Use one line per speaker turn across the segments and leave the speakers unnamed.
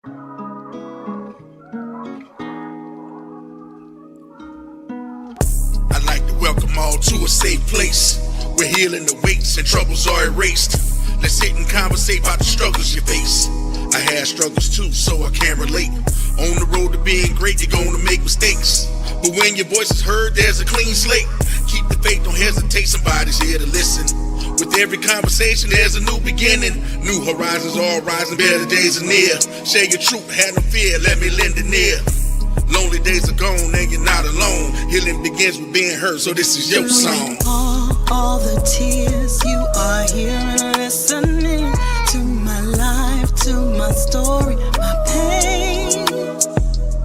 I'd like to welcome all to a safe place where healing awaits and troubles are erased. Let's sit and conversate about the struggles you face. I had struggles too, so I can relate. On the road to being great, you're gonna make mistakes. But when your voice is heard, there's a clean slate. Keep the faith, don't hesitate, somebody's here to listen. With every conversation, there's a new beginning. New horizons all rising, better days are near. Share your truth, have no fear, let me lend an ear. Lonely days are gone and you're not alone. Healing begins with being heard, so this is your song.
All the tears, you are here and listening to my life, to my story, my pain.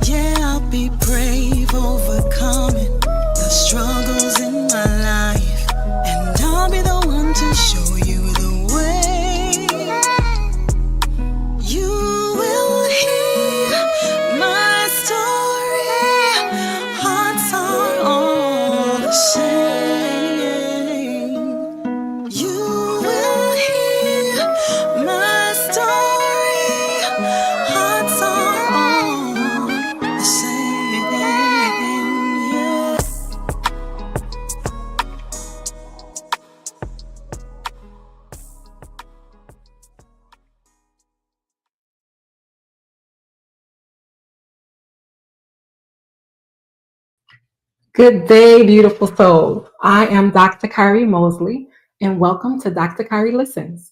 Yeah, I'll be brave, overcoming the struggles in my life, and I'll be the one to show you the way. You will hear my story. Hearts are all the same. You will hear my story. Hearts are all the same. Yeah.
Good day, beautiful soul. I am Dr. Kyri Mosley, and welcome to Dr. Kyri Listens.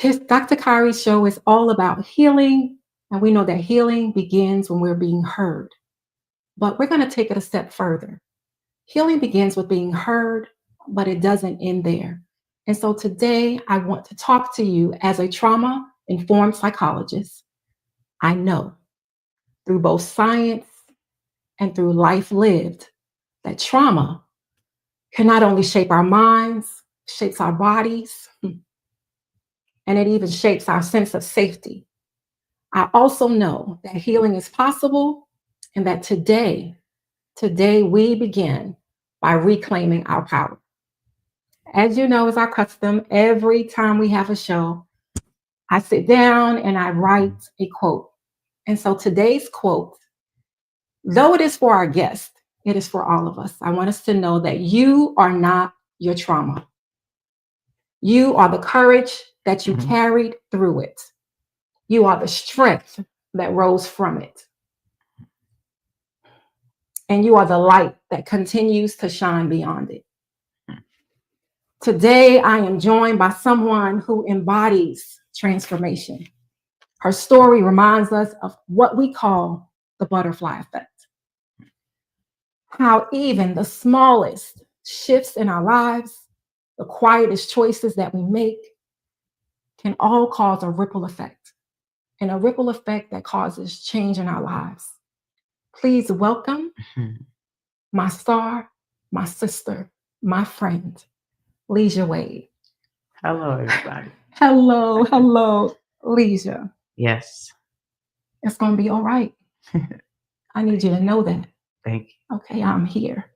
Dr. Kyri's show is all about healing, and we know that healing begins when we're being heard. But we're going to take it a step further. Healing begins with being heard, but it doesn't end there. And so today, I want to talk to you as a trauma-informed psychologist. I know through both science and through life lived, that trauma can not only shape our minds, shapes our bodies, and it even shapes our sense of safety. I also know that healing is possible and that today we begin by reclaiming our power. As you know, is our custom, every time we have a show, I sit down and I write a quote. And so today's quote, though it is for our guest, it is for all of us. I want us to know that you are not your trauma. You are the courage that you carried through it. You are the strength that rose from it. And you are the light that continues to shine beyond it. Today, I am joined by someone who embodies transformation. Her story reminds us of what we call the butterfly effect. How even the smallest shifts in our lives, the quietest choices that we make, can all cause a ripple effect, and a ripple effect that causes change in our lives. Please welcome my star, my sister, my friend, Leja Wade.
Hello, everybody.
Hello, Leja.
Yes.
It's going to be all right. I need you to know that.
Thank you.
Okay, I'm here.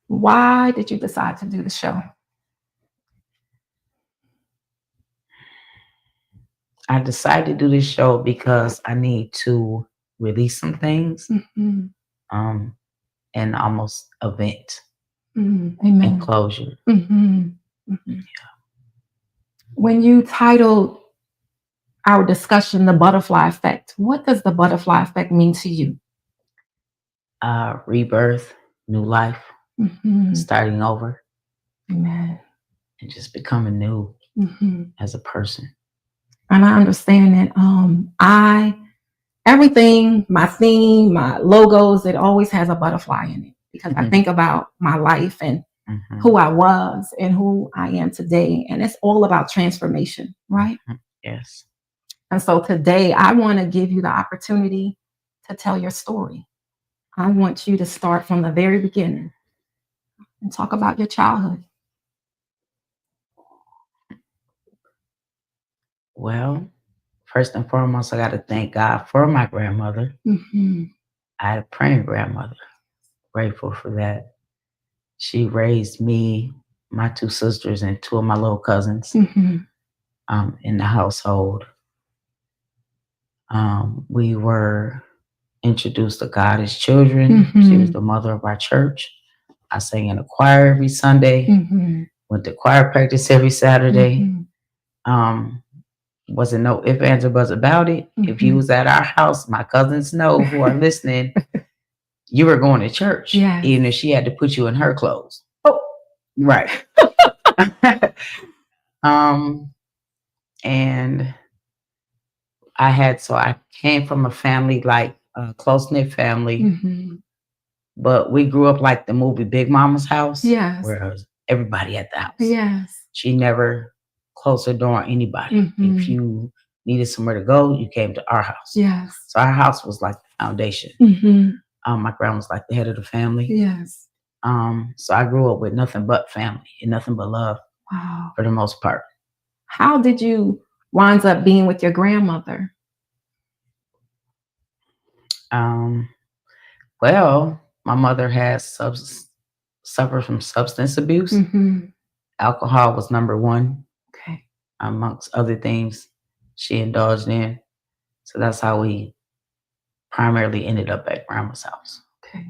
Why did you decide to do the show?
I decided to do this show because I need to release some things and almost a vent
Amen.
and closure.
Yeah. When you titled our discussion, The Butterfly Effect, what does the butterfly effect mean to you?
Rebirth, new life, starting over.
Amen.
And just becoming new as a person.
And I understand that everything, my theme, my logos, it always has a butterfly in it because I think about my life and who I was and who I am today. And it's all about transformation, right?
Yes.
And so today I want to give you the opportunity to tell your story. I want you to start from the very beginning and talk about your childhood.
Well, first and foremost, I got to thank God for my grandmother. I had a praying grandmother. Grateful for that. She raised me, my two sisters, and two of my little cousins. in the household. We were introduced to God as children. She was the mother of our church. I sang in the choir every Sunday. Went to choir practice every Saturday. Wasn't no ifs, ands, or buts about it. If you was at our house, my cousins know who are listening, you were going to church, even if she had to put you in her clothes. Oh, right. And I came from a family, like a close-knit family, but we grew up like the movie Big Mama's House, where it was everybody at the house. She never closed her door on anybody. If you needed somewhere to go, you came to our house. So our house was like the foundation. My grandma was like the head of the family. So I grew up with nothing but family and nothing but love. Wow. For the most part.
How did you wind up being with your grandmother?
Well, my mother has suffered from substance abuse. Alcohol was number one. Okay. Amongst other things she indulged in. So that's how we primarily ended up at grandma's house. Okay.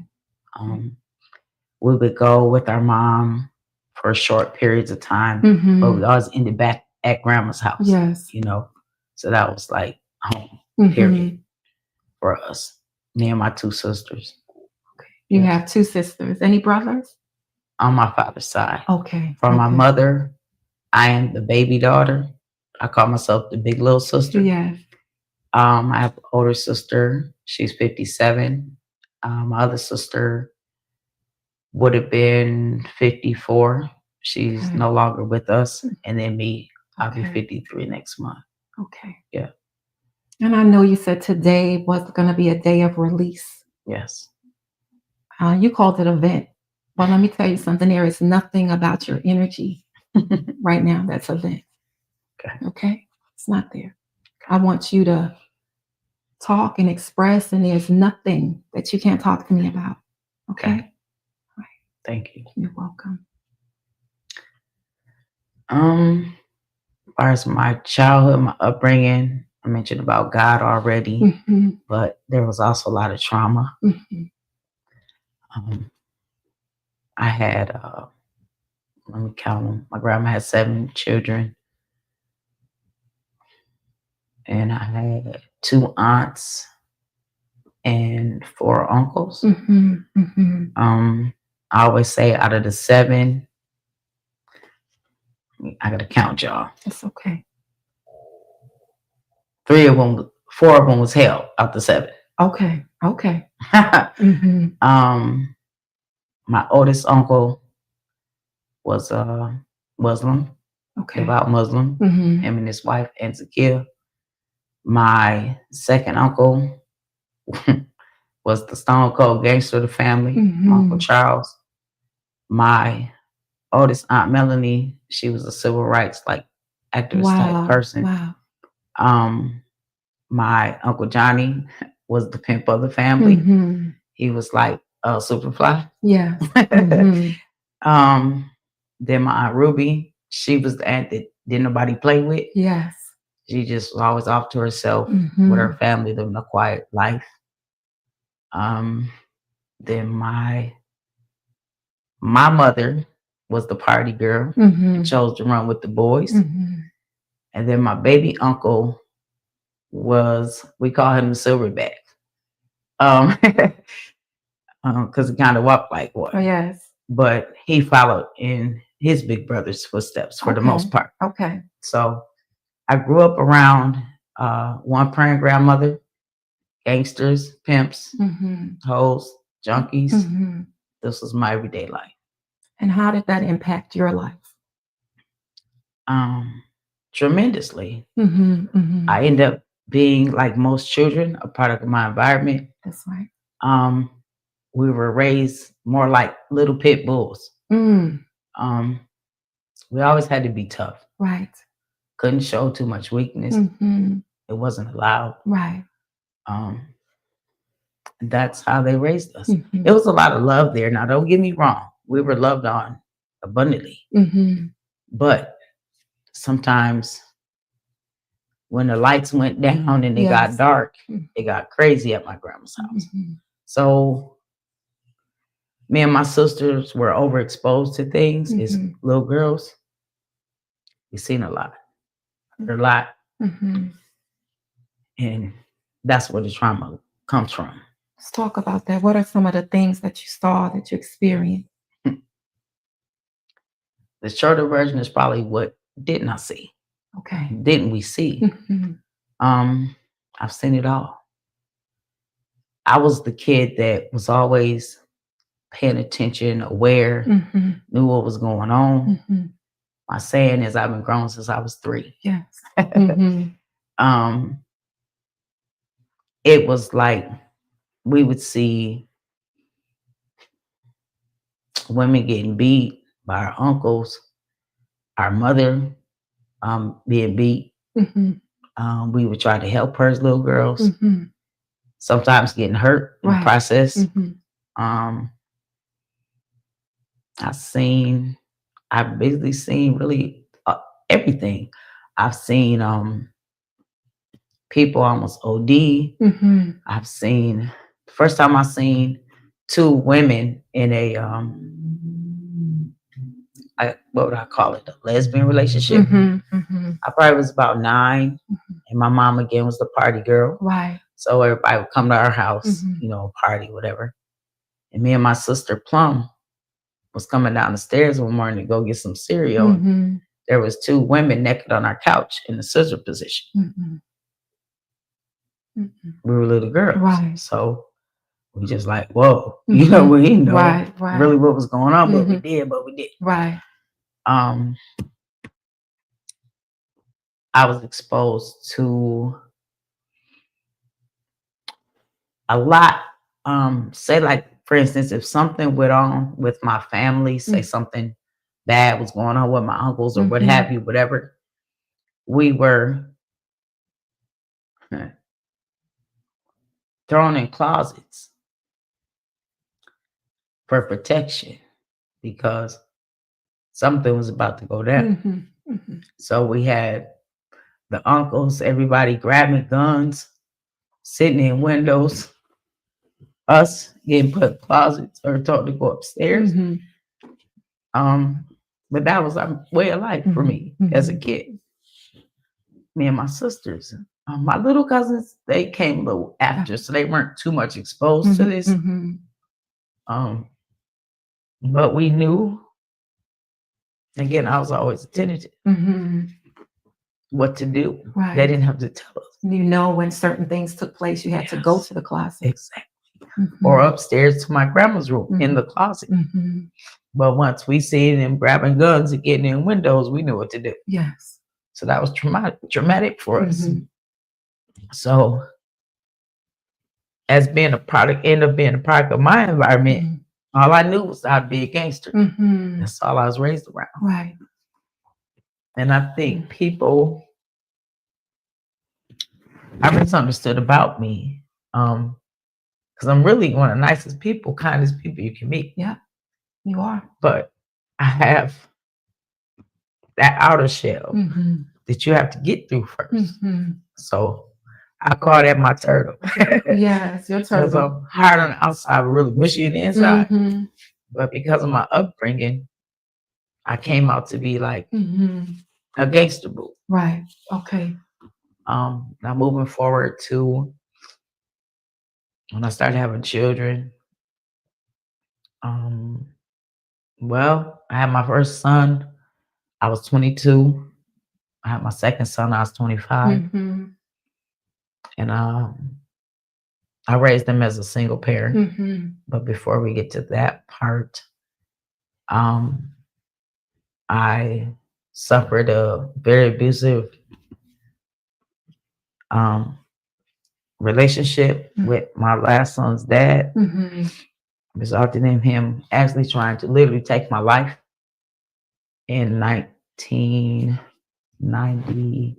We would go with our mom for short periods of time, but we always ended back at grandma's house. You know, so that was like home, period, for us. Me and my two sisters.
Okay. You have two sisters. Any brothers?
On my father's side.
Okay.
From my mother, I am the baby daughter. I call myself the big little sister. Yes. I have an older sister. She's 57. My other sister would have been 54. She's no longer with us. And then me, I'll be 53 next month.
Okay.
Yeah.
And I know you said today was going to be a day of release.
Yes.
You called it a vent. Well, let me tell you something. There is nothing about your energy right now that's a vent. Okay? It's not there. I want you to talk and express, and there's nothing that you can't talk to me about. Okay?
Right. Thank you.
You're welcome.
As far as my childhood, my upbringing, I mentioned about God already, but there was also a lot of trauma. I had, let me count them. My grandma had 7 children, and I had 2 aunts and 4 uncles. I always say out of the 7, I gotta count y'all.
It's okay.
4 of them was held out the 7.
Okay.
My oldest uncle was Muslim, devout Muslim. Him and his wife, Angee. My second uncle was the stone cold gangster of the family, Uncle Charles. My oldest aunt Melanie, she was a civil rights activist type person. My Uncle Johnny was the pimp of the family. He was like Superfly.
Yeah.
Then my Aunt Ruby, she was the aunt that didn't nobody play with.
Yes.
She just was always off to herself with her family, living a quiet life. Then my mother was the party girl and chose to run with the boys. And then my baby uncle we call him the silverback. Because he kind of walked like one.
Oh, yes.
But he followed in his big brother's footsteps for the most part.
Okay.
So I grew up around one praying grandmother, gangsters, pimps, hoes, junkies. This was my everyday life.
And how did that impact your life?
Tremendously. I ended up being, like most children, a product of my environment.
That's right.
We were raised more like little pit bulls. We always had to be tough.
Right.
Couldn't show too much weakness. It wasn't allowed.
Right.
That's how they raised us. It was a lot of love there. Now, don't get me wrong. We were loved on abundantly. But sometimes when the lights went down and it got dark, it got crazy at my grandma's house. So me and my sisters were overexposed to things as little girls. We've seen a lot, heard a lot. And that's where the trauma comes from.
Let's talk about that. What are some of the things that you saw, that you experienced?
The shorter version is probably what didn't I see?
Okay.
Didn't we see? I've seen it all. I was the kid that was always paying attention, aware, knew what was going on. My saying is I've been grown since I was 3.
Yes.
It was like we would see women getting beat by our uncles, our mother being beat. We would try to help her as little girls, sometimes getting hurt in the process. I've basically seen really everything. I've seen people almost OD. I've seen, the first time I seen 2 women in a what would I call it? A lesbian relationship. I probably was about 9, and my mom again was the party girl.
Right.
So everybody would come to our house, party, whatever. And me and my sister Plum was coming down the stairs one morning to go get some cereal. There was 2 women naked on our couch in the scissor position. We were little girls.
Right.
So we just like, whoa, we didn't know really what was going on, but we did.
Right.
I was exposed to a lot. Say, like, for instance, if something went on with my family, say something bad was going on with my uncles or what have you, whatever, we were thrown in closets for protection because something was about to go down. So we had the uncles, everybody grabbing guns, sitting in windows, us getting put in closets or told to go upstairs. But that was our way of life for me as a kid. Me and my sisters. My little cousins, they came a little after, so they weren't too much exposed to this. But we knew, again, I was always attentive what to do.
Right.
They didn't have to tell us.
When certain things took place, you had to go to the closet.
Exactly. Or upstairs to my grandma's room in the closet. But once we seen them grabbing guns and getting in windows, we knew what to do.
Yes.
So that was traumatic for us. So as being a product of my environment, all I knew was I'd be a gangster. That's all I was raised around.
Right.
And I think people I misunderstood about me. Because I'm really one of the nicest people, kindest people you can meet.
Yeah, you are.
But I have that outer shell that you have to get through first. So I call that my turtle.
Yes, your turtle.
Because I'm hard on the outside, but really mushy on the inside. But because of my upbringing, I came out to be like a gangster boo.
Right. Okay.
Now moving forward to when I started having children, well, I had my first son, I was 22. I had my second son, I was 25. And I raised them as a single parent. But before we get to that part, I suffered a very abusive relationship with my last son's dad, resulting in him actually trying to literally take my life in 1990,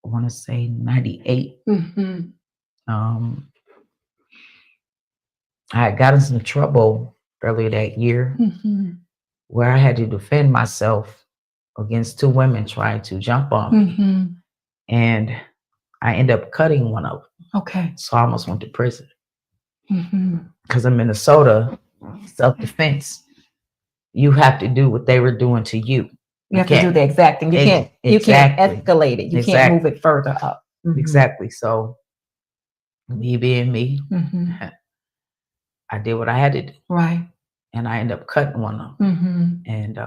I want to say 98. I had gotten some trouble earlier that year where I had to defend myself against 2 women trying to jump on me. and I ended up cutting one of them.
Okay.
So I almost went to prison. Because in Minnesota, self-defense, you have to do what they were doing to you.
You have to do the exact thing. You can't escalate it. You can't move it further up.
Exactly. So me being me, I did what I had to do.
Right.
And I ended up cutting one of them. And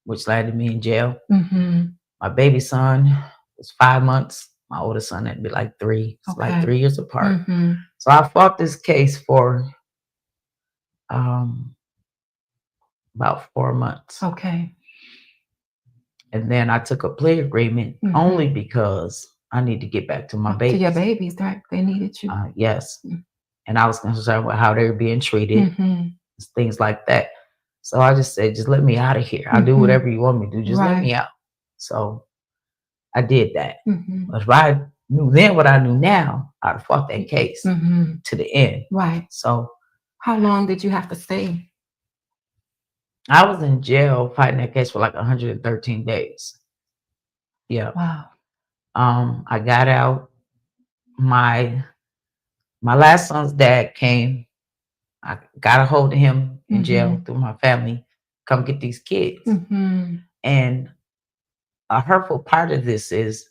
which landed me in jail. My baby son was 5 months. My oldest son had to be like 3. It's like 3 years apart. So I fought this case for about 4 months.
Okay.
And then I took a plea agreement only because I need to get back to my babies.
To your babies, right? They needed you.
Yes. And I was concerned with how they were being treated, things like that. So I just said, just let me out of here. I'll do whatever you want me to do. Just let me out. So I did that. But if I knew then what I knew now, I'd have fought that case to the end.
Right.
So
how long did you have to stay?
I was in jail fighting that case for like 113 days. Yeah.
Wow.
I got out. My last son's dad came. I got a hold of him in jail through my family. Come get these kids. And a hurtful part of this is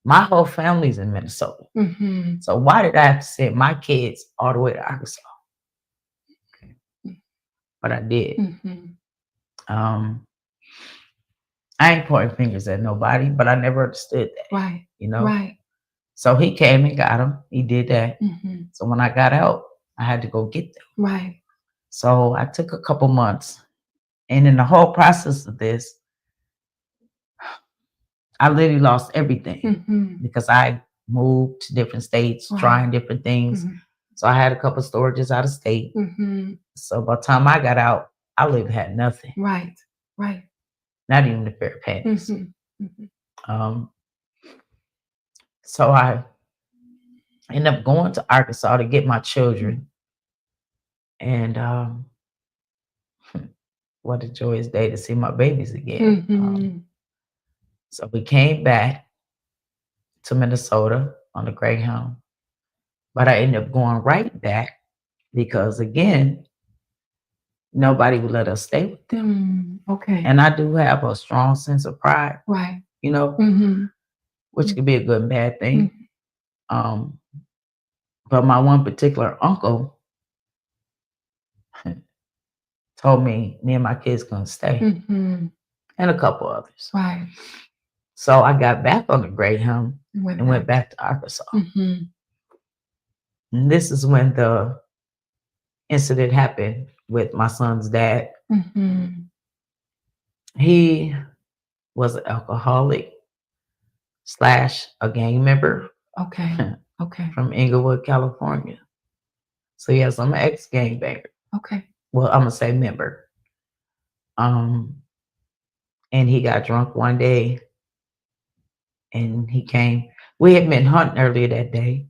my whole family's in Minnesota. So why did I have to send my kids all the way to Arkansas? But I did. I ain't pointing fingers at nobody, but I never understood that.
Right.
You know?
Right.
So he came and got him. He did that. So when I got out, I had to go get them.
Right.
So I took a couple months. And in the whole process of this, I literally lost everything because I moved to different states, trying different things. So I had a couple storages out of state. So by the time I got out, I literally had nothing.
Right. Right.
Not even a pair of panties. So I ended up going to Arkansas to get my children. And what a joyous day to see my babies again. So we came back to Minnesota on the Greyhound. But I ended up going right back because, again, nobody would let us stay with them.
Okay.
And I do have a strong sense of pride.
Right.
You know, which could be a good and bad thing. But my one particular uncle told me and my kids gonna stay. And a couple others.
Right.
So I got back on the Greyhound and went back to Arkansas. And this is when the incident happened with my son's dad. He was an alcoholic / a gang member.
Okay. Okay.
From Inglewood, California. So yes, I'm an ex-gang banger.
Okay.
Well, I'm gonna say member. And he got drunk one day and he came. We had been hunting earlier that day.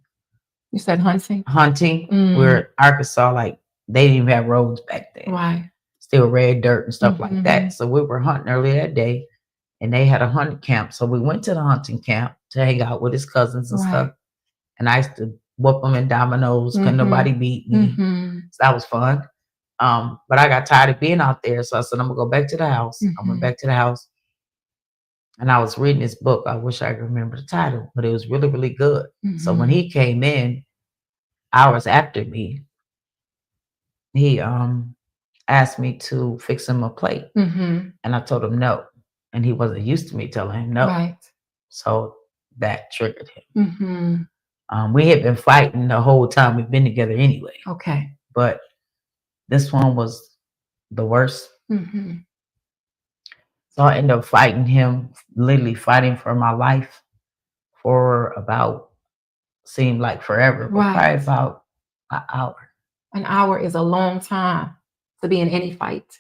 You said hunting?
Hunting. We're in Arkansas, like they didn't even have roads back then.
Right.
Still red dirt and stuff like that. So we were hunting earlier that day and they had a hunting camp. So we went to the hunting camp to hang out with his cousins and stuff. And I used to whoop them in dominoes. Couldn't nobody beat me. So that was fun. But I got tired of being out there. So I said, I'm gonna go back to the house. I went back to the house and I was reading this book. I wish I could remember the title, but it was really, really good. So when he came in hours after me, he asked me to fix him a plate. And I told him no. And he wasn't used to me telling him no.
Right.
So that triggered him. We had been fighting the whole time we've been together anyway.
Okay.
But this one was the worst. So I ended up fighting him, literally fighting for my life for about, seemed like forever, but probably about an hour.
An hour is a long time to be in any fight.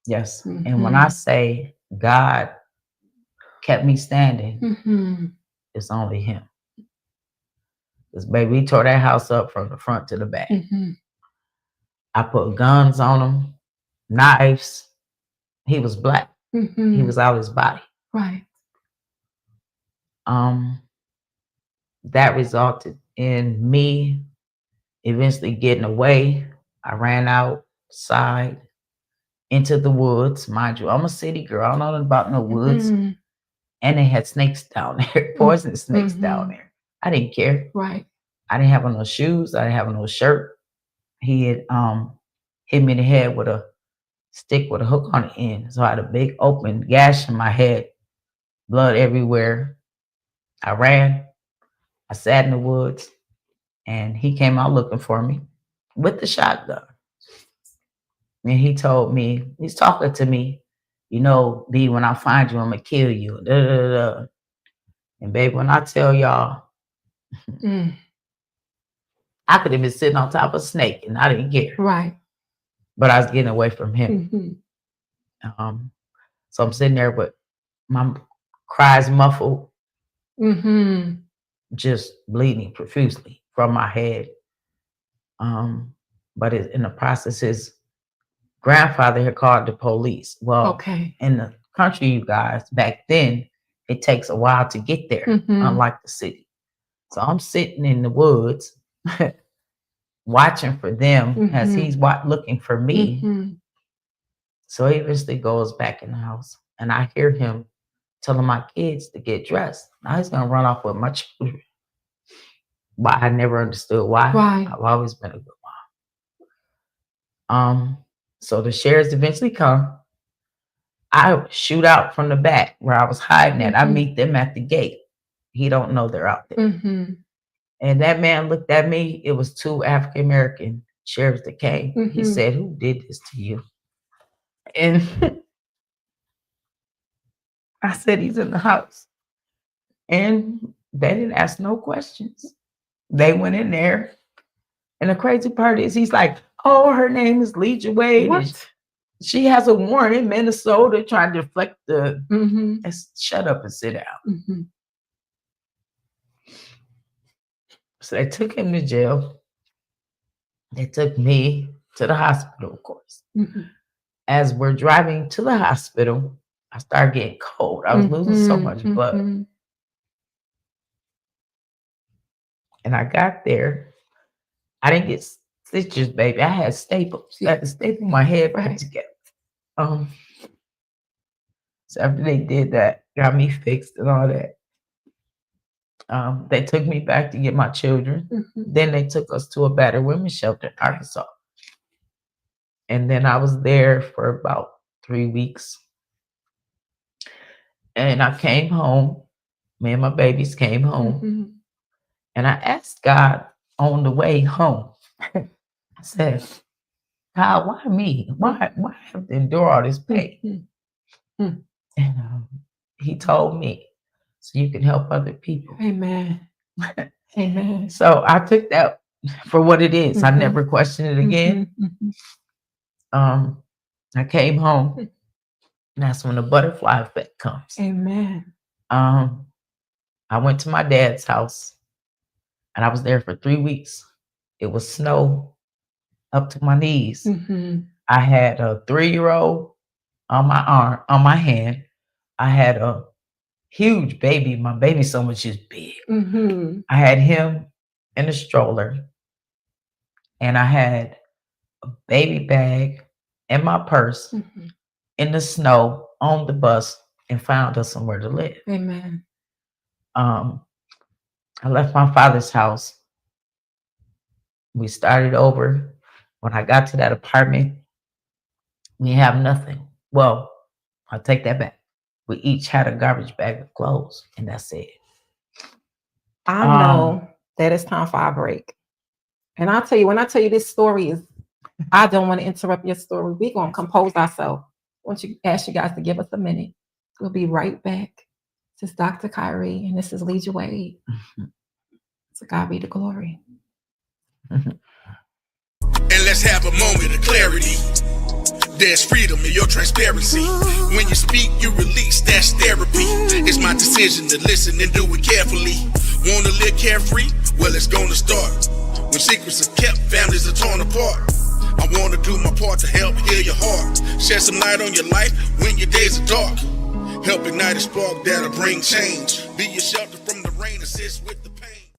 Yes. And when I say God kept me standing, it's only him. Because baby, we tore that house up from the front to the back. I put guns on him, knives. He was black. He was out of his body.
Right.
that resulted in me eventually getting away. I ran outside into the woods. Mind you, I'm a city girl. I don't know nothing about no woods.
Mm-hmm.
And they had snakes down there, poisonous snakes down there. I didn't care.
Right.
I didn't have on no shoes. I didn't have on no shirt. He had hit me in the head with a stick with a hook on the end. So I had a big open gash in my head, blood everywhere. I ran. I sat in the woods, and he came out looking for me with the shotgun. And he told me, he's talking to me, you know, B, when I find you, I'm gonna kill you. Da, da, da, da. And baby, when I tell y'all, I could have been sitting on top of a snake and I didn't care.
Right.
But I was getting away from him. So I'm sitting there with my cries muffled, just bleeding profusely from my head. But in the process, his grandfather had called the police. Well, in the country, you guys, back then, it takes a while to get there, unlike the city. So I'm sitting in the woods watching for them as he's looking for me. So he eventually goes back in the house, and I hear him telling my kids to get dressed. Now he's gonna run off with my children. But I never understood why. I've always been a good mom. So the sheriffs eventually come. I shoot out from the back where I was hiding at. I meet them at the gate. He don't know they're out there. And that man looked at me. It was 2 African American sheriffs that came. He said, "Who did this to you?" And I said, "He's in the house." And they didn't ask no questions. They went in there. And the crazy part is he's like, "Oh, her name is Leja Wade.
What?
She has a warrant in Minnesota," trying to deflect the shut up and sit down. So they took him to jail. They took me to the hospital, of course. As we're driving to the hospital, I started getting cold. I was losing so much blood. And I got there. I didn't get stitches, baby. I had staples. I had to staple my head back together. So after they did that, got me fixed and all that, they took me back to get my children. Then they took us to a battered women's shelter in Arkansas. And then I was there for about 3 weeks. And I came home. Me and my babies came home. And I asked God on the way home, I said, "God, why me? Why have to endure all this pain?" And he told me, "So you can help other people."
Amen. Amen.
So I took that for what it is. I never questioned it again. I came home. And that's when the butterfly effect comes.
Amen.
I went to my dad's house, and I was there for 3 weeks. It was snow up to my knees. I had a 3-year-old on my arm, on my hand. I had a huge baby. My baby so much is big. I had him in a stroller, and I had a baby bag in my purse in the snow on the bus, and found us somewhere to live.
Amen.
I left my father's house. We started over. When I got to that apartment, we didn't have nothing. Well, I'll take that back. We each had a garbage bag of clothes, and that's it.
I know that it's time for our break. And I'll tell you, when I tell you this story is, I don't want to interrupt your story. We're going to compose ourselves. I want to ask you guys to give us a minute. We'll be right back. This is Dr. Kyri, and this is Leja Wade. To God be the glory.
And let's have a moment of clarity. There's freedom in your transparency. When you speak, you release. That's therapy. It's my decision to listen and do it carefully. Wanna live carefree? Well, it's gonna start. When secrets are kept, families are torn apart. I wanna do my part to help heal your heart. Shed some light on your life when your days are dark. Help ignite a spark that'll bring change. Be your shelter from the rain, assist with the pain.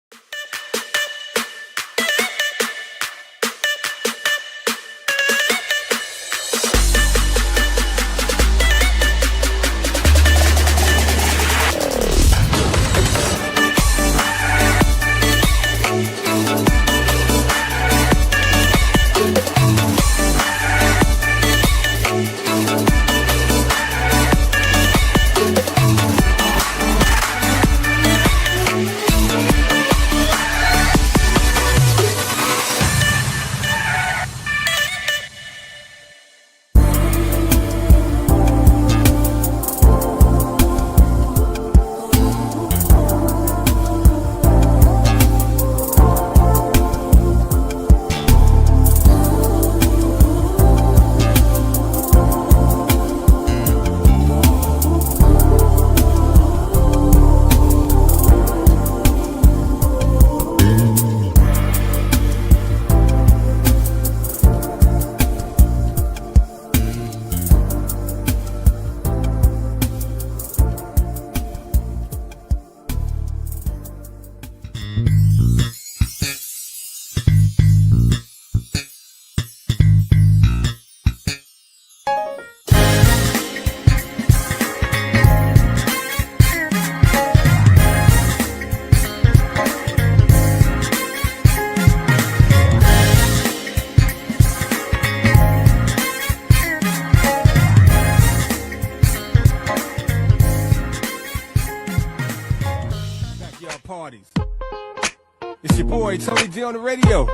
boy Tony D on the radio.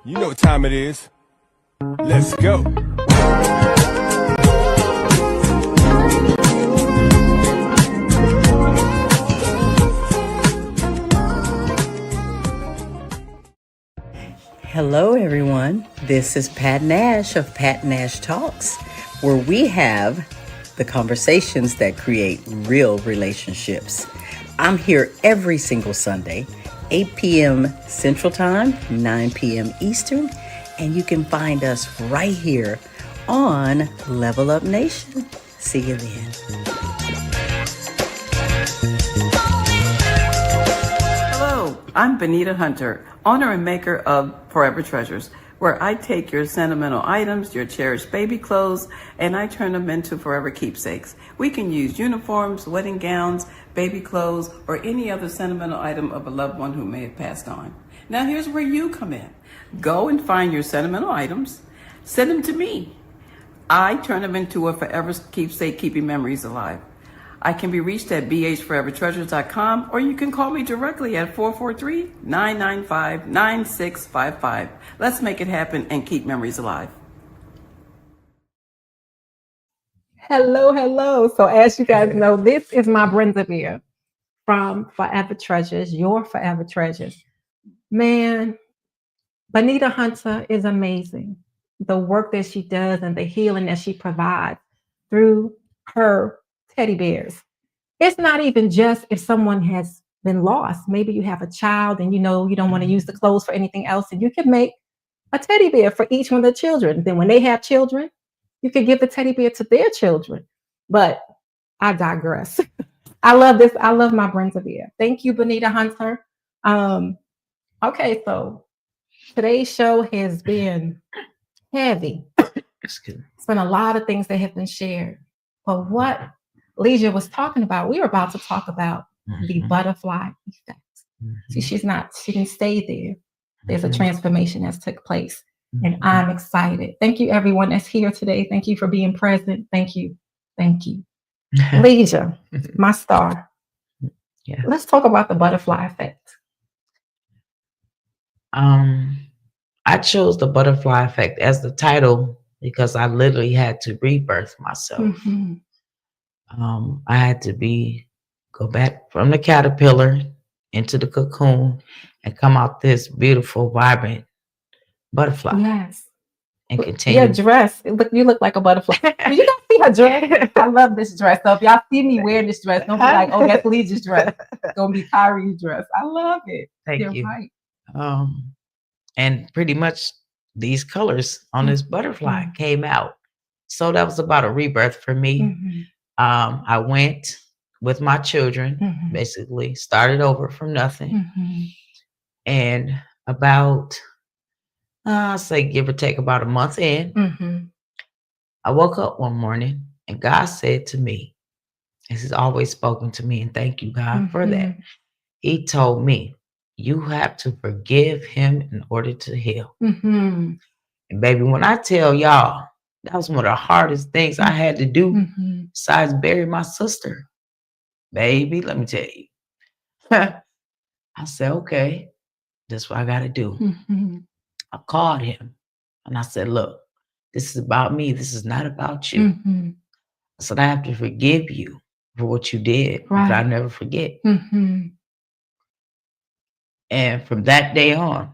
You know what time it is. Let's go.
Hello, everyone. This is Pat Nash of Pat Nash Talks, where we have the conversations that create real relationships. I'm here every single Sunday, 8 p.m. Central Time, 9 p.m. Eastern, and you can find us right here on Level Up Nation. See you then. Hello, I'm Benita Hunter, owner and maker of Forever Treasures, where I take your sentimental items, your cherished baby clothes, and I turn them into forever keepsakes. We can use uniforms, wedding gowns, baby clothes, or any other sentimental item of a loved one who may have passed on. Now here's where you come in. Go and find your sentimental items, send them to me. I turn them into a forever keepsake, keeping memories alive. I can be reached at bhforevertreasures.com, or you can call me directly at 443-995-9655. Let's make it happen and keep memories alive.
Hello. So as you guys know, this is my Brenda from Forever Treasures, your Forever Treasures. Man, Benita Hunter is amazing. The work that she does and the healing that she provides through her teddy bears. It's not even just if someone has been lost. Maybe you have a child and you know you don't want to use the clothes for anything else, and you can make a teddy bear for each one of the children. Then when they have children, you can give the teddy bear to their children. But I digress. I love this. I love my Brenda bear. Thank you, Benita Hunter. Okay, so today's show has been heavy. It's been a lot of things that have been shared. But what Leja was talking about, we were about to talk about the butterfly effect. See, she didn't stay there. There's a transformation that's took place. And I'm excited. Thank you, everyone that's here today. Thank you for being present. Thank you. Leja, my star.
Yeah.
Let's talk about the butterfly effect.
I chose the butterfly effect as the title because I literally had to rebirth myself. I had to go back from the caterpillar into the cocoon and come out this beautiful, vibrant butterfly.
Yes.
And continue.
Your dress, you look like a butterfly. Did you guys see her dress? I love this dress. So if y'all see me wear this dress, don't be like, oh, that's Leja's dress. It's going to be Kyri's dress. I love it.
Thank you.
Right.
And pretty much these colors on this butterfly came out. So that was about a rebirth for me. I went with my children, basically started over from nothing. And about, say give or take about a month in, I woke up one morning and God said to me, this has always spoken to me, and thank you, God, for that. He told me, you have to forgive him in order to heal. And baby, when I tell y'all, that was one of the hardest things I had to do besides bury my sister. Baby, let me tell you. I said, okay, this is what I got to do. I called him and I said, look, this is about me. This is not about you. I said, I have to forgive you for what you did, but I never forget. And from that day on,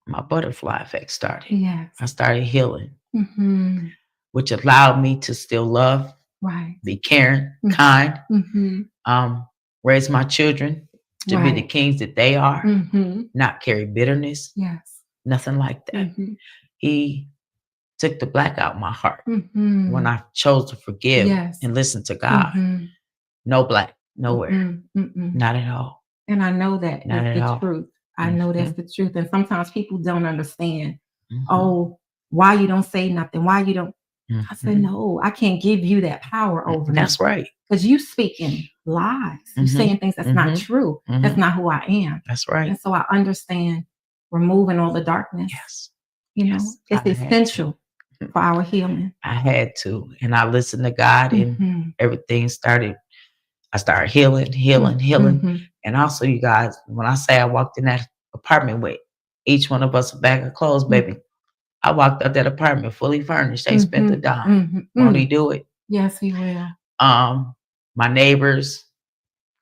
my butterfly effect started.
Yes.
I started healing, which allowed me to still love, be caring, kind, raise my children to be the kings that they are, not carry bitterness, nothing like that. He took the black out my heart when I chose to forgive and listen to God. No black, nowhere, not at all.
And I know that that's the truth. I know that's the truth. And sometimes people don't understand, oh, why you don't say nothing? Why you don't? I said, no, I can't give you that power over
That's right.
Because you speaking lies. You saying things that's not true. That's not who I am.
That's right.
And so I understand removing all the darkness.
Yes.
You know, it's essential for our healing.
I had to. And I listened to God and everything started. I started healing. And also, you guys, when I say I walked in that apartment with each one of us a bag of clothes, baby. I walked out that apartment fully furnished. They spent the dime. Won't he do it?
Yes, he will.
My neighbors.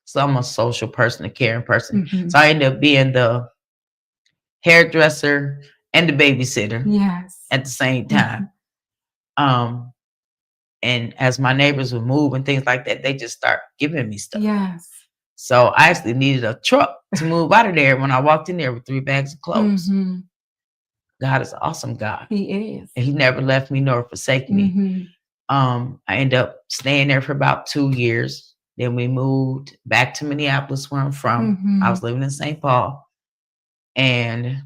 So I'm a social person, a caring person. So I ended up being the hairdresser and the babysitter.
Yes.
At the same time. And as my neighbors would move and things like that, they just start giving me stuff.
Yes.
So I actually needed a truck to move out of there when I walked in there with 3 bags of clothes. God is an awesome God.
He is.
And he never left me nor forsake me. I ended up staying there for about 2 years. Then we moved back to Minneapolis, where I'm from. I was living in St. Paul. And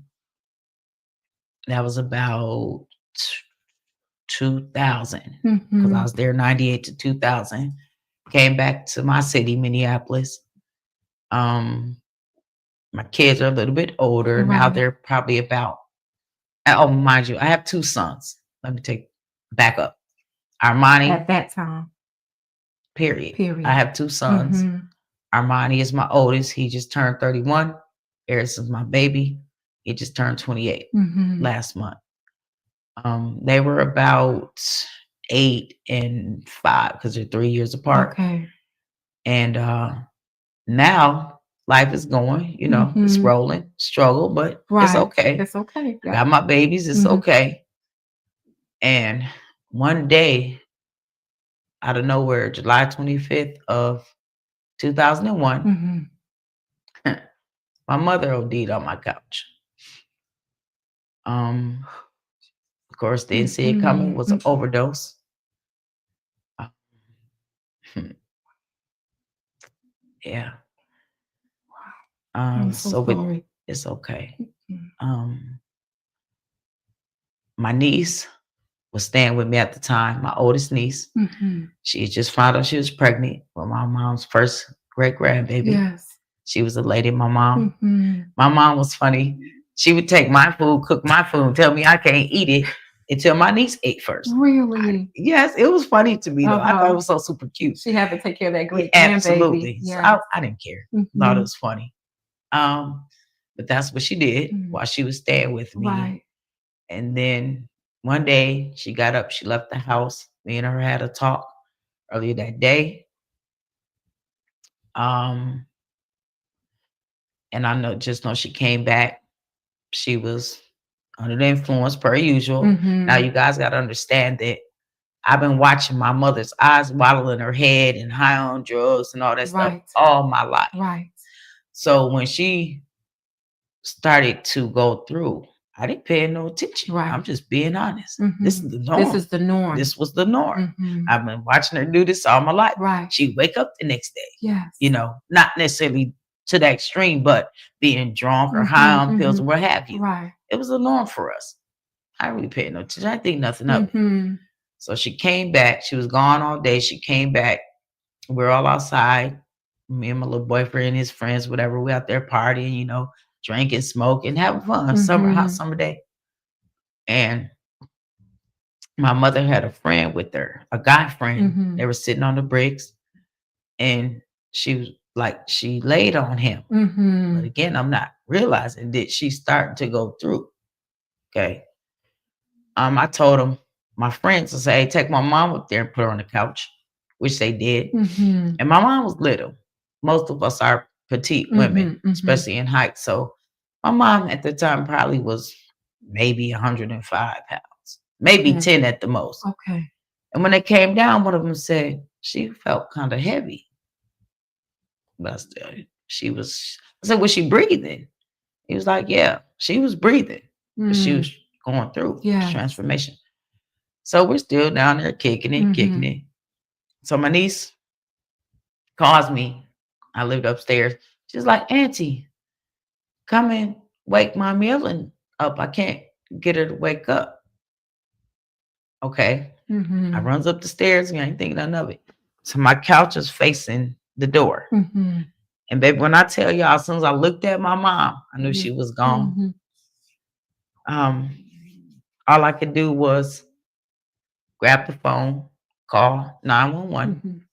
that was about 2000, because I was there 98 to 2000. Came back to my city, Minneapolis. My kids are a little bit older. Now they're probably about, oh, mind you, I have 2 sons. Let me take back up. Armani.
At that time.
Period. I have 2 sons. Armani is my oldest. He just turned 31. Eris is my baby. He just turned 28 last month. They were about 8 and 5 because they're 3 years apart.
Okay.
And now life is going, you know, it's rolling, struggle, but it's okay.
It's okay.
I got my babies, it's okay. And one day, out of nowhere, July 25th of 2001, my mother OD'd on my couch. Of course, didn't see it coming. Was an overdose. Yeah.
So sorry.
It's okay. My niece was staying with me at the time. My oldest niece. She had just found out she was pregnant with my mom's first great grandbaby.
Yes.
She was a lady. My mom. My mom was funny. She would take my food, cook my food, tell me I can't eat it until my niece ate first.
Really?
Yes, it was funny to me though. I thought it was so super cute.
She had to take care of that great
Absolutely.
Yes.
So I didn't care. Thought it was funny. But that's what she did while she was staying with me.
Right.
And then one day she got up, she left the house. Me and her had a talk earlier that day. And I just know she came back. She was under the influence per usual. Now you guys got to understand that I've been watching my mother's eyes waddle in her head and high on drugs and all that stuff all my life.
Right.
So when she started to go through, I didn't pay no attention.
Right.
I'm just being honest. This is the norm.
This is the norm.
This was the norm. I've been watching her do this all my life.
Right.
She'd wake up the next day.
Yes.
You know, not necessarily to that extreme, but being drunk or high on pills or what have you.
Right.
It was a norm for us. I really paid no attention. I think nothing of it. So she came back. She was gone all day. She came back. We're all outside. Me and my little boyfriend and his friends, whatever. We out there partying, you know, drinking, smoking, having fun. Hot summer day. And my mother had a friend with her, a guy friend. They were sitting on the bricks. And she was like, she laid on him. But again, I'm not realizing that she's starting to go through. Okay. I told him, my friends, to say, hey, take my mom up there and put her on the couch, which they did. And my mom was little. Most of us are petite women, especially in height. So my mom at the time probably was maybe 105 pounds, maybe 10 at the most.
Okay.
And when they came down, one of them said she felt kind of heavy. But still, I said, was she breathing? He was like, yeah, she was breathing. But she was going through transformation. So we're still down there kicking it. So my niece calls me. I lived upstairs. She's like, Auntie, come and wake Mommy Ellen up. I can't get her to wake up. Okay. I runs up the stairs and I ain't thinking none of it. So my couch is facing the door. And baby, when I tell y'all, as soon as I looked at my mom, I knew she was gone. All I could do was grab the phone, call 911.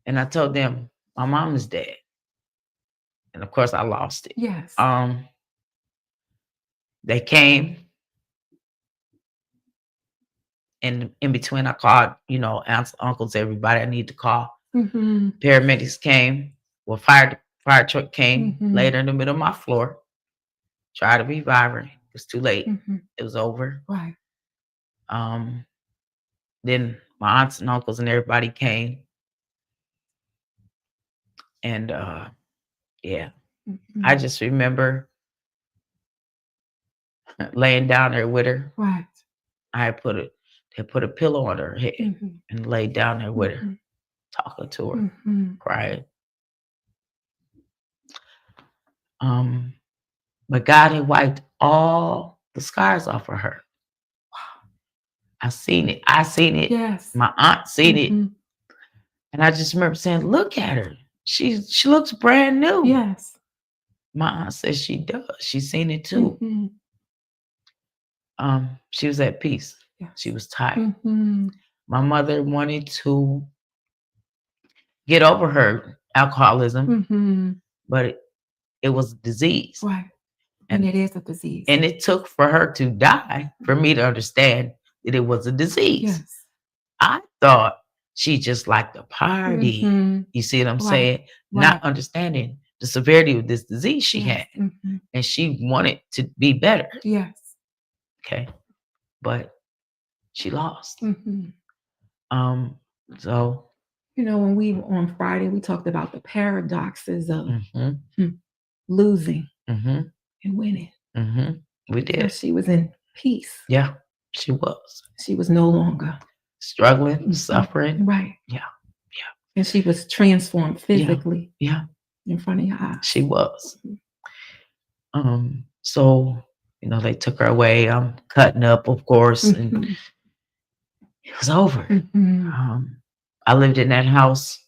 And I told them, my mom is dead. And of course I lost it.
Yes.
They came, and in between I called, aunts, uncles, everybody I need to call. Paramedics came. Well, fire truck came, laid in the middle of my floor, tried to revive her. It was too late. It was over.
Right.
Then my aunts and uncles and everybody came. And I just remember laying down there with her.
Right.
They put a pillow on her head and laid down there with her, talking to her, crying. But God had wiped all the scars off of her. Wow. I seen it.
Yes.
My aunt seen it. And I just remember saying, look at her. She looks brand new.
Yes.
My aunt says she does. She's seen it too. She was at peace. Yes. She was tired. My mother wanted to get over her alcoholism, but it was a disease.
Right. And it is a disease.
And it took for her to die for me to understand that it was a disease.
Yes.
I thought she just liked to party. You see what I'm saying? Right. Not understanding the severity of this disease she had. And she wanted to be better.
Yes.
Okay. But she lost. So,
when we were on Friday, we talked about the paradoxes of losing and winning.
We did.
So she was in peace.
Yeah, she was.
She was no longer
struggling, suffering.
Right.
Yeah.
And she was transformed physically.
Yeah.
In front of your eyes.
She was. So, they took her away. I'm cutting up, of course, and it was over. I lived in that house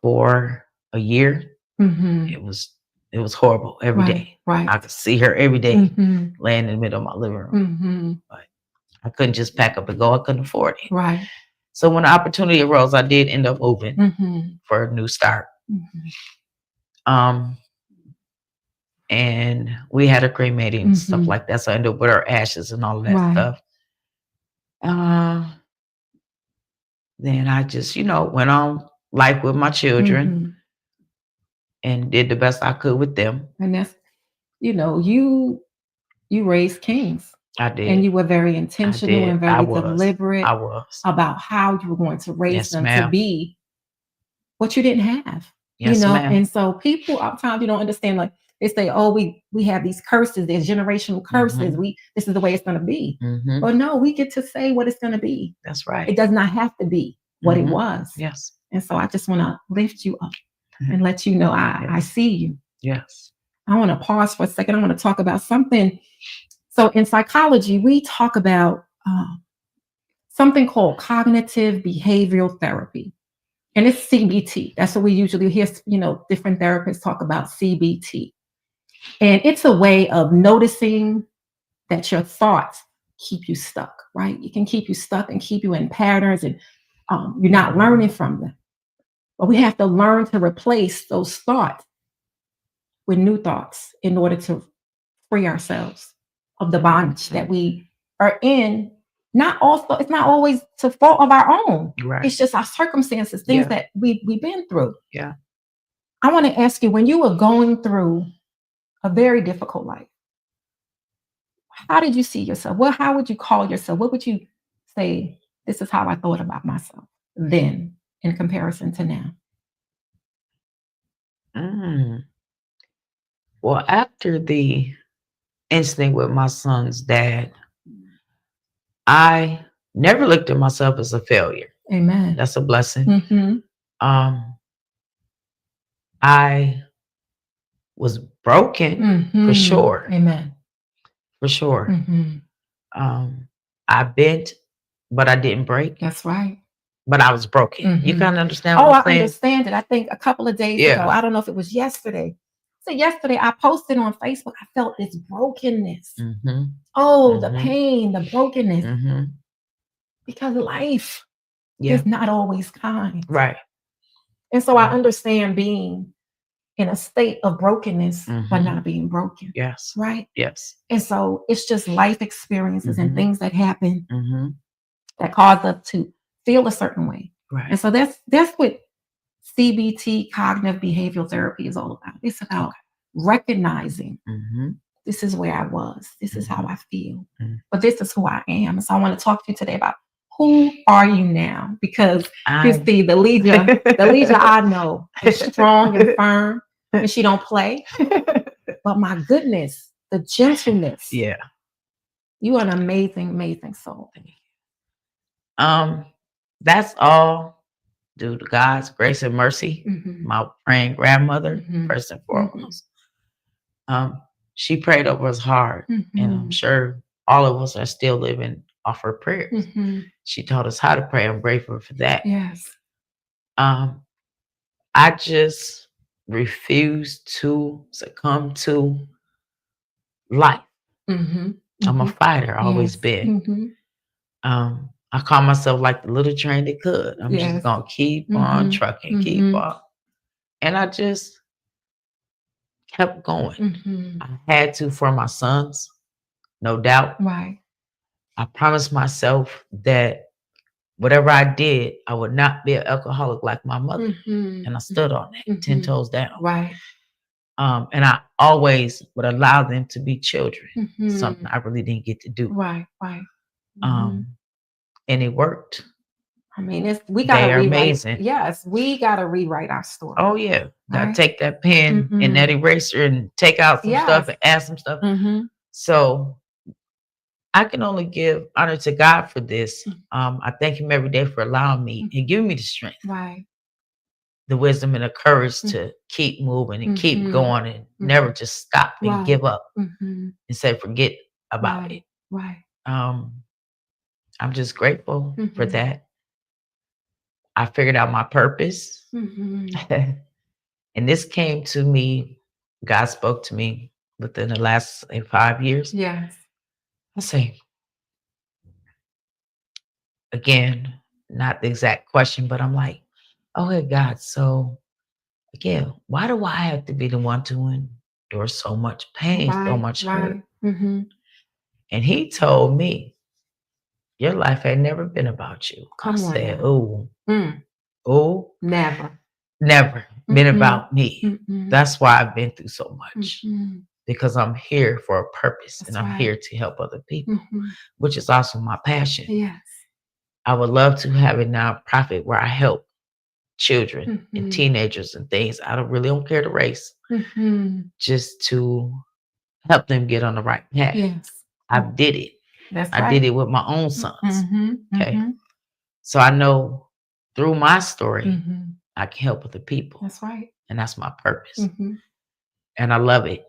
for a year. It was horrible every day.
Right.
I could see her every day laying in the middle of my living room. But I couldn't just pack up and go. I couldn't afford it.
Right.
So when the opportunity arose, I did end up moving for a new start. And we had a cremating and stuff like that. So I ended up with her ashes and all of that stuff. Then I just, went on life with my children and did the best I could with them.
And that's, you raised kings.
I did.
And you were very intentional and very deliberate
I was.
about how you were going to raise them to be what you didn't have.
Yes, ma'am.
And so people sometimes you don't understand, like they say, oh, we have these curses, there's generational curses. This is the way it's gonna be. But no, we get to say what it's gonna be.
That's right.
It does not have to be what it was.
Yes.
And so I just want to lift you up and let you know I see you.
Yes.
I want to pause for a second. I want to talk about something. So in psychology, we talk about something called cognitive behavioral therapy. And it's CBT. That's what we usually hear, different therapists talk about CBT. And it's a way of noticing that your thoughts keep you stuck, right? It can keep you stuck and keep you in patterns, and you're not learning from them. But we have to learn to replace those thoughts with new thoughts in order to free ourselves of the bondage that we are in. It's not always to fault of our own.
Right.
It's just our circumstances, things that we've been through.
Yeah.
I want to ask you, when you were going through a very difficult life, how did you see yourself? How would you call yourself? What would you say? This is how I thought about myself then in comparison to now.
Well, after the incident with my son's dad, I never looked at myself as a failure.
Amen.
That's a blessing. I was broken for sure.
Amen.
For sure. I bent, but I didn't break.
That's right.
But I was broken. You kind of understand what I'm saying?
I understand it. I think a couple of days ago, I don't know if it was yesterday. So yesterday I posted on Facebook, I felt this brokenness. The pain, the brokenness. Because life is not always kind.
Right.
And so I understand being in a state of brokenness, but
Mhm.
not being broken.
Yes.
Right.
Yes.
And so it's just life experiences and
Mhm.
things that happen
Mhm.
that cause us to feel a certain way. And
Right.
so that's what CBT, cognitive behavioral therapy, is all about. It's about recognizing
Mhm.
this is where I was, this is how I feel,
Mhm.
but this is who I am. So I want to talk to you today about who are you now? Because you
I
see, the Leja I know is strong and firm, and she don't play. But my goodness, the gentleness.
yeah.
You are an amazing, amazing soul.
That's all due to God's grace and mercy.
Mhm.
My praying grandmother,
Mhm.
first and
Mhm.
foremost. She prayed over us hard, and I'm
Mhm.
sure all of us are still living off her prayers.
Mhm.
She taught us how to pray. I'm grateful for that.
Yes.
Um, I just refuse to succumb to life.
Mhm.
I'm a
Mhm.
fighter, always
Yes.
been.
Mhm.
I call myself like the little train that could. I'm just
Yes.
gonna keep on
Mhm.
trucking, keep
Mhm.
on. And I just kept going.
Mhm.
I had to for my sons, no doubt.
Right.
I promised myself that whatever I did, I would not be an alcoholic like my mother.
Mhm.
And I stood on that 10
Mhm.
toes down.
Right.
And I always would allow them to be children, something
Mhm.
I really didn't get to do.
Right. Right. Mhm.
And it worked.
I mean, we
They
gotta
are
rewrite.
amazing.
Yes, we gotta rewrite our story.
Oh yeah. Gotta
Right.
take that pen and that eraser and take out some stuff
Yes.
and add some stuff.
Mhm.
So I can only give honor to God for this. I thank him every day for allowing me and giving me the strength,
Right.
the wisdom and the courage to keep moving and keep going and never just stop and
Right.
give up
Mhm.
and say forget about it.
Right.
I'm just grateful for
Mhm.
that. I figured out my purpose.
Mhm.
And this came to me, God spoke to me within the last 5 years.
Yes.
I say, again, not the exact question, but I'm like, okay, God, so again, why do I have to be the one to endure so much pain, so much hurt?
Right. Mhm.
And he told me, your life had never been about you. I
Come on
said,
now. Mm.
oh,
Never.
never been about me.
Mm-mm.
That's why I've been through so much.
Mhm.
Because I'm here for a purpose and
That's
I'm
right.
here to help other people,
Mhm.
which is also my passion.
Yes.
I would love to have a nonprofit where I help children and
Mhm.
teenagers and things. I don't care the race,
Mhm.
just to help them get on the right path.
Yes.
I did it.
That's
I
right.
did it with my own sons.
Mhm.
Okay.
Mhm.
So I know through my story,
Mhm.
I can help other people.
That's right.
And that's my purpose.
Mhm.
And I love it.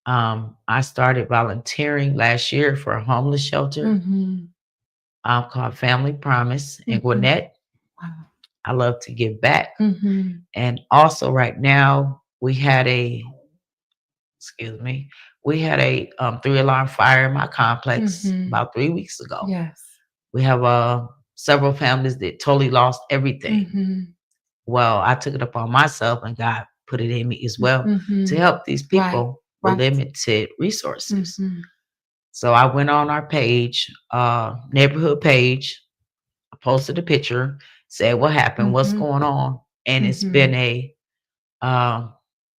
I started volunteering last year for a homeless shelter
Mhm.
called Family Promise in
Mhm.
Gwinnett.
Wow.
I love to give back.
Mhm.
And also right now we had a 3-alarm fire in my complex
Mhm.
about 3 weeks ago.
Yes.
We have several families that totally lost everything.
Mhm.
Well, I took it upon myself and God put it in me as well to
Mhm.
help these people with
Right.
limited resources.
Mhm.
So I went on our page, neighborhood page, I posted a picture, said what happened, what's
Mhm.
going on, and it's
Mhm.
been a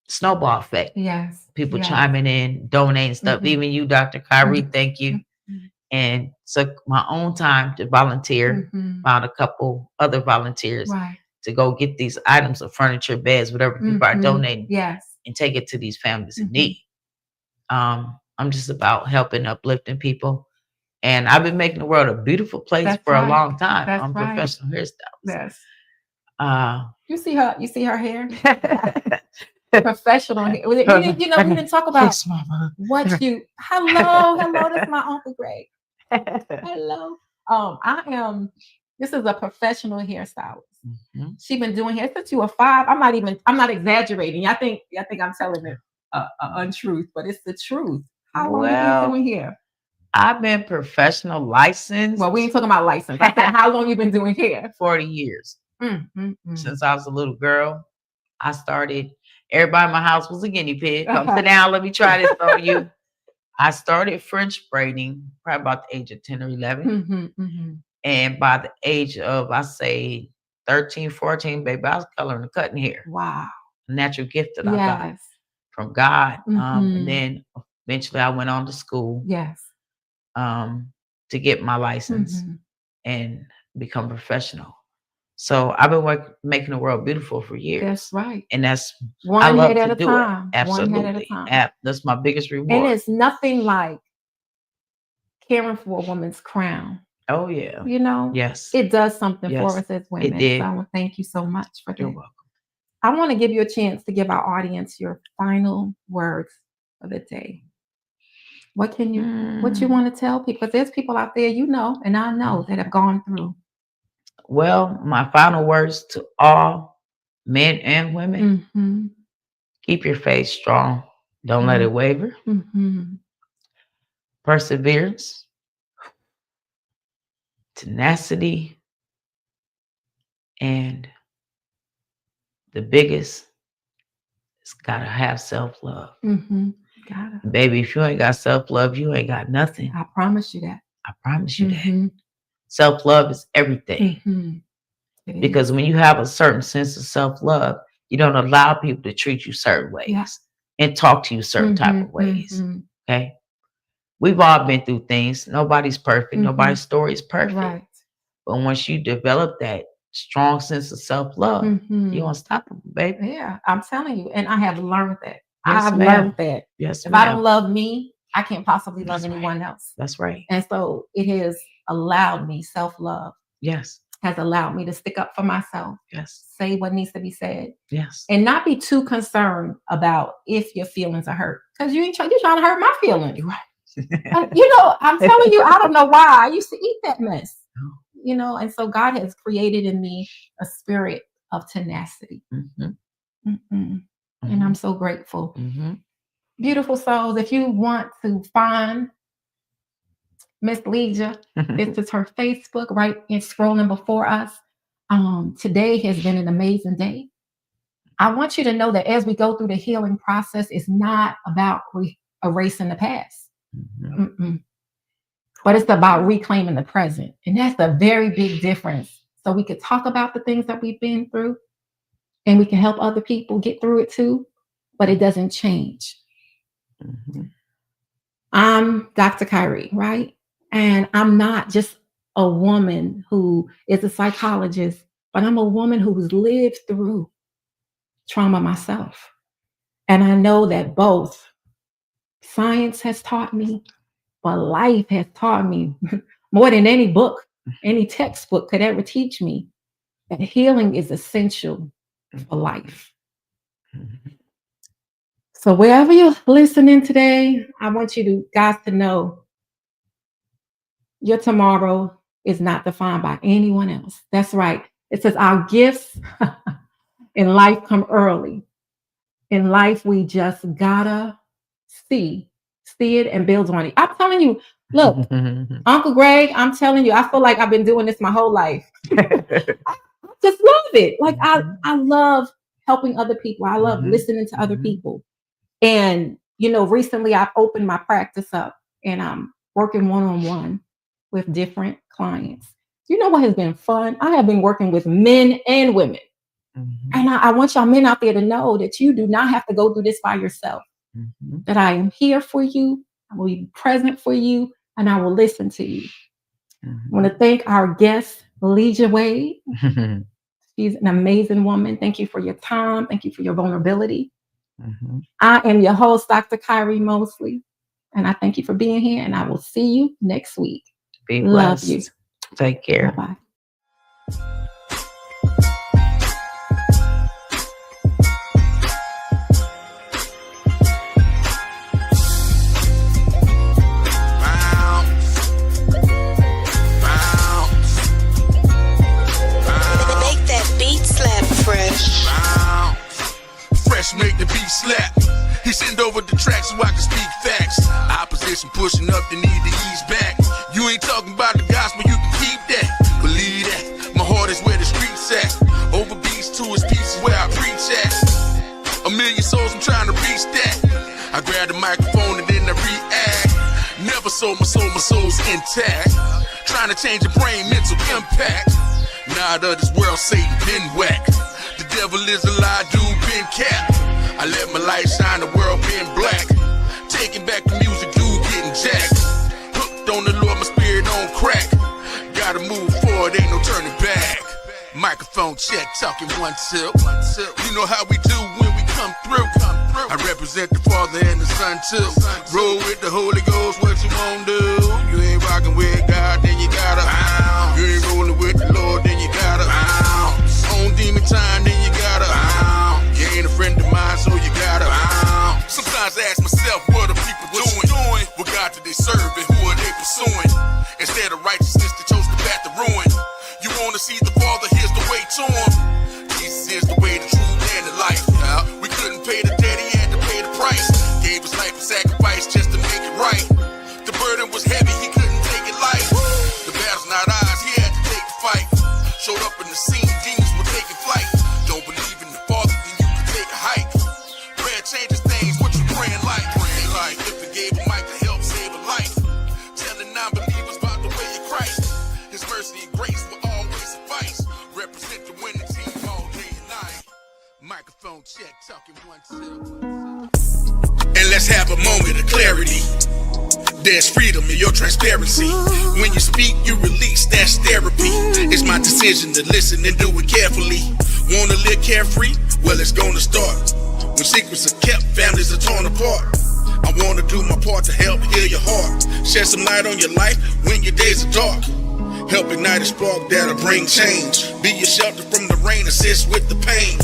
snowball effect.
Yes.
People
Yes.
chiming in, donating stuff.
Mhm.
Even you, Dr. Kyri,
Mhm.
thank you.
Mhm.
And took my own time to volunteer.
Mhm.
Found a couple other volunteers
Right.
to go get these items of furniture, beds, whatever people are
Mhm.
donating,
Yes.
and take it to these families in
Mhm.
need. I'm just about helping, uplifting people. And I've been making the world a beautiful place
That's
for a
right.
long time.
That's
I'm a
right.
professional hairstylist.
Yes.
Uh,
You see her hair? Professional hair. We didn't talk about
Fix my mother.
what you. Hello, that's my Uncle Greg. Hello. This is a professional hairstylist.
Mhm.
She's been doing hair since you were 5. I'm not exaggerating. I think I'm telling it a untruth, but it's the truth. How long have you been doing hair?
I've been professional licensed.
Well, we ain't talking about license. I said, how long you been doing hair?
40 years. Since I was a little girl, I started Everybody in my house was a guinea pig. Come sit down. Let me try this on you. I started French braiding probably about the age of 10 or 11. And by the age of, I say, 13, 14, baby, I was coloring and cutting hair.
Wow.
A natural gift that I got from God. And then eventually I went on to school to get my license and become professional. So I've been making the world beautiful for years.
That's right.
And that's
one head at a time.
Absolutely.
One head at a time.
That's my biggest reward.
And it's nothing like caring for a woman's crown.
Oh, yeah.
You know?
Yes.
It does something for us as women.
It did.
So thank you so much for that.
You're welcome.
I want to give you a chance to give our audience your final words of the day. What you want to tell people? Because there's people out there, you know, and I know that have gone through.
Well, my final words to all men and women, keep your faith strong. Don't let it waver. Perseverance, tenacity, and the biggest is gotta have self-love. Baby, if you ain't got self-love, you ain't got nothing.
I promise you that.
I promise you that. Self-love is everything. Because when you have a certain sense of self-love, you don't allow people to treat you certain ways and talk to you certain type of ways. Okay? We've all been through things. Nobody's perfect. Nobody's story is perfect.
Right.
But once you develop that strong sense of self-love, you're unstoppable, baby.
Yeah, I'm telling you. And I have learned that.
Yes,
I have
ma'am.
learned that.
Yes,
if I don't love me, I can't possibly love
That's
anyone else.
That's right.
And so it has allowed me, self-love
Yes.
has allowed me to stick up for myself.
Yes.
Say what needs to be said.
Yes.
And not be too concerned about if your feelings are hurt. Because you're trying to hurt my feelings.
You're right.
You know, I'm telling you, I don't know why. I used to eat that mess. You know, and so God has created in me a spirit of tenacity. And I'm so grateful. Beautiful souls, if you want to find Miss Leja, this is her Facebook, right? It's scrolling before us. Today has been an amazing day. I want you to know that as we go through the healing process, it's not about erasing the past. But it's about reclaiming the present. And that's a very big difference. So we could talk about the things that we've been through and we can help other people get through it too, but it doesn't change. I'm Dr. Kyri, right? And I'm not just a woman who is a psychologist, but I'm a woman who's lived through trauma myself. And I know that both science has taught me, but life has taught me more than any book, any textbook could ever teach me, that healing is essential for life. So wherever you're listening today, I want you guys to know your tomorrow is not defined by anyone else. That's right. It says our gifts in life come early. In life, we just gotta see it and build on it. I'm telling you, look, Uncle Greg, I'm telling you, I feel like I've been doing this my whole life. I just love it. Like I love helping other people. I love listening to other people. And, you know, recently I've opened my practice up and I'm working one-on-one with different clients. You know what has been fun? I have been working with men and women. And I want y'all men out there to know that you do not have to go through this by yourself. That I am here for you. I will be present for you and I will listen to you. I want to thank our guest, Leja Wade. She's an amazing woman. Thank you for your time. Thank you for your vulnerability. I am your host, Dr. Kyri Mosley, and I thank you for being here, and I will see you next week.
Be blessed.
Love you.
Take care.
Bye-bye.
Make the beat slap. He send over the track so I can speak facts. Opposition pushing up, they need to ease back. You ain't talking about the gospel, you can keep that. Believe that, my heart is where the streets at. Over beats to his pieces where I preach at. A million grab the microphone and then I react. Never sold my soul's intact. Trying to change your brain, mental impact. Now out of this world, Satan been whacked. The devil is a lie, dude been capped. I let my light shine, the world been black. Taking back the music, dude getting jacked. Hooked on the Lord, my spirit on crack. Gotta move forward, ain't no turning back. Microphone check, talking 1 2. You know how we do when we come through. I represent the Father and the Son too. Roll with the Holy Ghost, what you won't do? You ain't rocking with God, then you gotta. You ain't rolling with the Lord, then you gotta. On demon time, then you gotta. You ain't a friend of mine, so you gotta. Sometimes I ask myself, what are people doing? What God do they serve and who are they pursuing? Instead of righteousness, they chose the path to ruin. You wanna see the Father, here's the way to him. Jesus is the way, the truth, and the life. We couldn't pay the debt, he had to pay the price. Gave his life a sacrifice just to make it right. The burden was heavy, he couldn't take it light. The battle's not ours, he had to take the fight. Showed up in the scene, demons were taking flight. Don't believe in the Father, then you can take a hike. Prayer changes things, what you praying like? Praying like if he gave a mic to help save a life. Telling non-believers about the way of Christ. His mercy and grace will always suffice. Represent the winning team all day and night. Microphone check, talking 1 2. And let's have a moment of clarity. There's freedom in your transparency. When you speak, you release, that's therapy. It's my decision to listen and do it carefully. Wanna live carefree? Well, it's gonna start. When secrets are kept, families are torn apart. I wanna do my part to help heal your heart. Shed some light on your life when your days are dark. Help ignite a spark that'll bring change. Be your shelter from the rain, assist with the pain.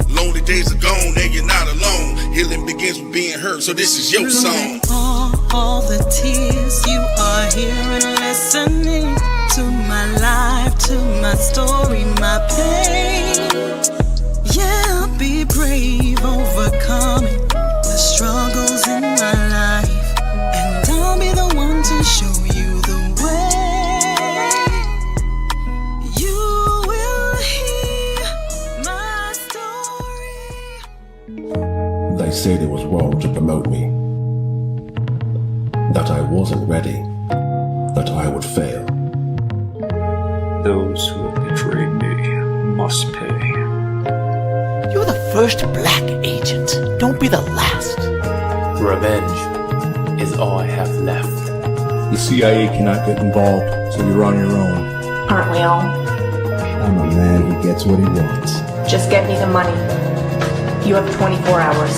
Lonely days are gone and you're not alone. Healing begins with being heard, so this is your song.
All the tears you are hearing, listening to my life, to my story, my pain. Yeah, I'll be brave, overcoming the struggles in my life, and I'll be the one to show you the way. You will hear my story.
They said it was wrong to promote me, that I wasn't ready, that I would fail.
Those who have betrayed me must pay.
You're the first black agent. Don't be the last.
Revenge is all I have left.
The CIA cannot get involved, so you're on your own.
Aren't we all?
I'm a man who gets what he wants.
Just get me the money. You have 24 hours.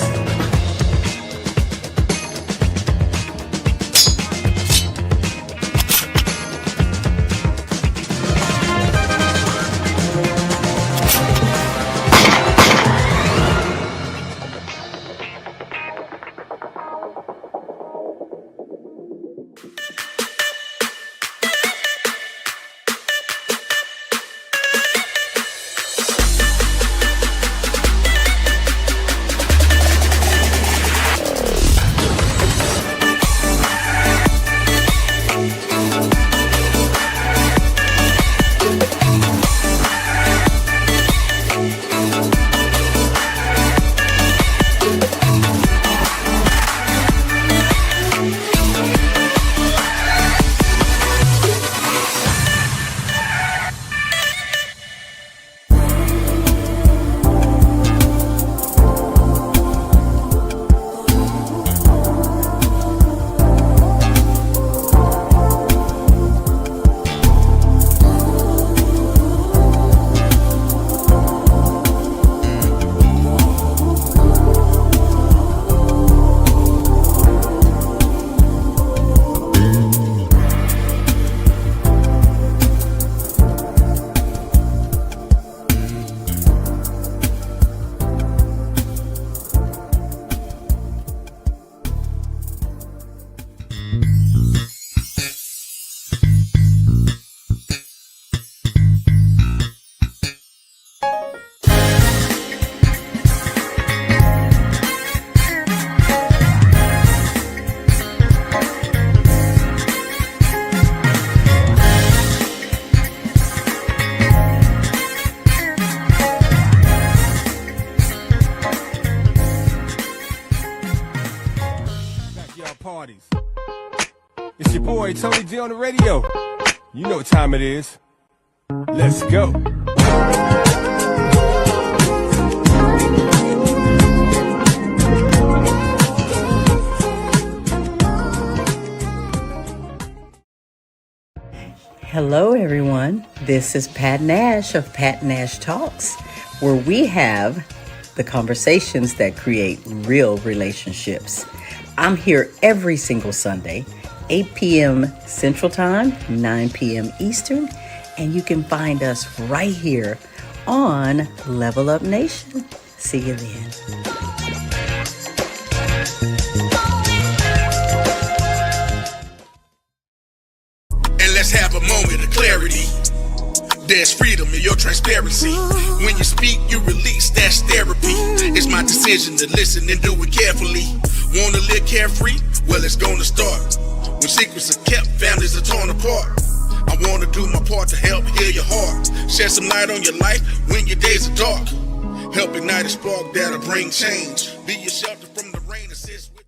your boy, Tony G on the radio. You know what time it is. Let's go.
Hello, everyone. This is Pat Nash of Pat Nash Talks, where we have the conversations that create real relationships. I'm here every single Sunday, 8 p.m. Central Time, 9 p.m. Eastern, and you can find us right here on Level Up Nation. See you then.
Let's have a moment of clarity. There's freedom in your transparency. When you speak, you release, that's therapy. It's my decision to listen and do it carefully. Wanna live carefree? Well, it's gonna start. When secrets are kept, families are torn apart. I wanna do my part to help heal your heart. Shed some light on your life when your days are dark. Help ignite a spark that'll bring change. Be your shelter from the rain, assist with